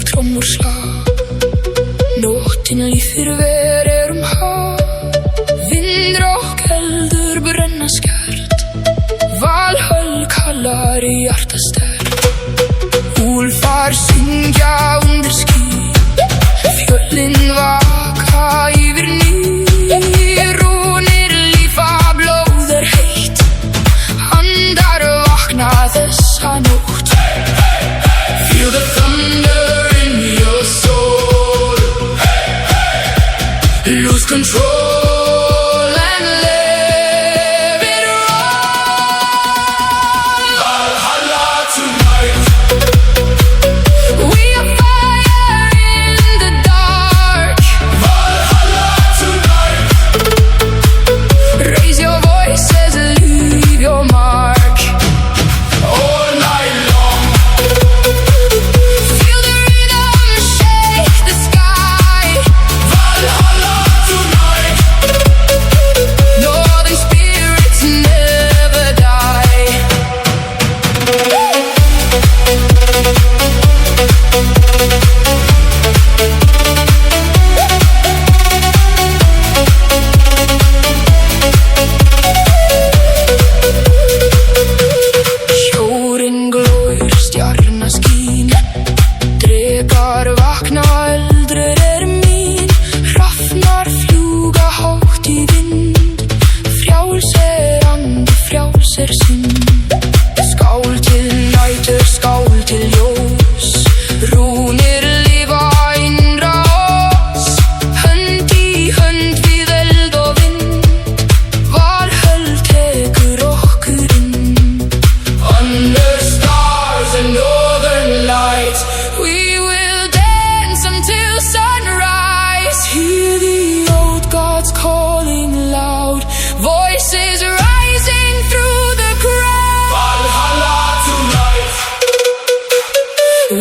trommuslag. Nóttin líður verður haf. Vindur og keldur brenna skært. Valhöll kallar í hjarta sterkt. Úlfar syngja undir ský. Fjöllin vaka yfir ný. Rúnir lífa blóð heitt. Andar vakna þessa nótt. Feel the thunder in your soul. Lose control and live it wrong. Valhalla tonight. We are fire in the dark. Valhalla tonight. Raise your voices, leave your mark. All night long. Feel the rhythm shake the sky. Valhalla tonight. Northern spirits never die. Sjórinn glóir, stjarna skín. Drekar vakna, eldrir mín. Hrafnar fljúga hátt í vind. Frjáls andi, frjáls synd. Skál til nætur, skál til ljós. Rúnir lifa innra oss. Hönd í hönd við eld og vind. Valhöll tekur okkur inn. Under stars and northern lights, we will dance until sunrise. Hear the old gods calling loud. Voices rising through the crowd. Valhalla tonight.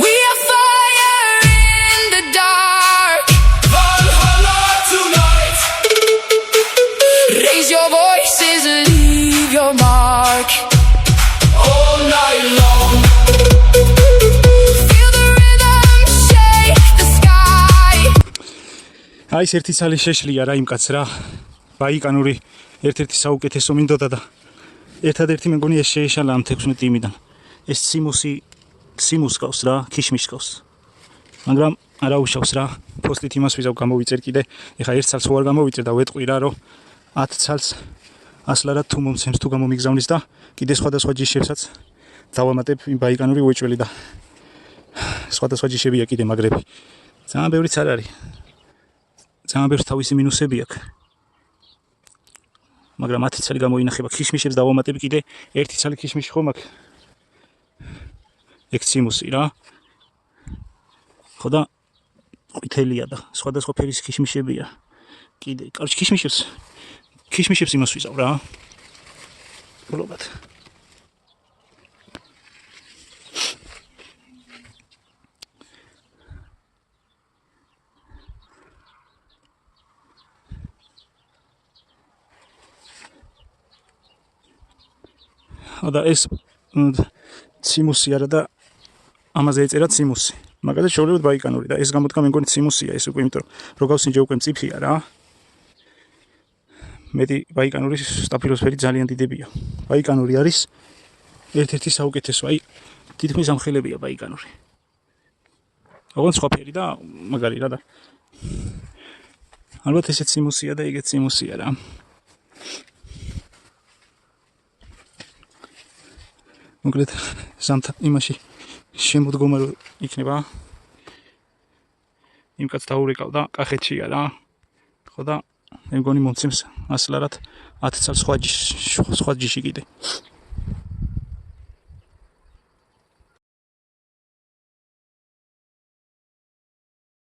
We are fire in the dark. Valhalla tonight. Raise your voices, leave your mark. All night long. Feel the rhythm shake the sky. აი ეს ერთი ცალი შეშლია რა იმ კაცს რა. ბაიკანური ერთ-ერთი საუკეთესო მინდოდა და ერთადერთი მე მგონი ეს შეეშალა ამ 16 იმიდან. ეს ციმუს ყავს რა, ქიშმიშს ყავს. მაგრამ არა უშავს რა. პოსტით იმას ვიზავ გამოვიწერ კიდე. ეხა ერთ ცალს ვარ გამოვიწერ და ვეტყვი რა რომ 10 ცალს ასლარად თუ მომცემს თუ გამომიგზავნის და კიდე სხვადასხვა ჯიშებსაც დავამატებ იმ ბაიკანური უეჭველი და სხვადასხვა ჯიშებია კიდე მაგრები. ძალიან ბევრიც არ არის. ძალიან ბევრს თავისი მინუსები აქვს. მაგრამ 10 ცალი გამოინახება. ქიშმიშებს დავამატებ კიდე ერთი ცალი ქიშმიში ხომ აქვს. ეგ ციმუსი რა. ხო და ყვითელია და სხვადასხვა ფერის ქიშმიშებია. კიდე, კარჩ ქიშმიშებს იმას ვიზავ რა. გლობად. და ეს ციმუსი არა და ამაზე ეწერა ციმუსი. მაგალითად შევლებოთ ბაიკანური და ეს გამოდგა მე მგონი ციმუსია ეს უკვე იმიტომ რომ გავსინჯე უკვე მწიფია რა. მეტი ბაიკანური სტაფილოსფერი ძალიან დიდებია. ბაიკანური არის ერთ-ერთი საუკეთესო. აი თითქმის ამხელებია ბაიკანური. ოღონდ სხვა ფერი და მაგარი რა და ალბათ ესეც ციმუსია და ეგეც ციმუსია რა. მოკლედ ზამთარ იმაში შემოდგომა რო იქნება. იმ კაც დაურეკავ და კახეთშია რა. ხო და მე მგონი მომცემს ასლარად 10 წელს სხვა ჯიში კიდე.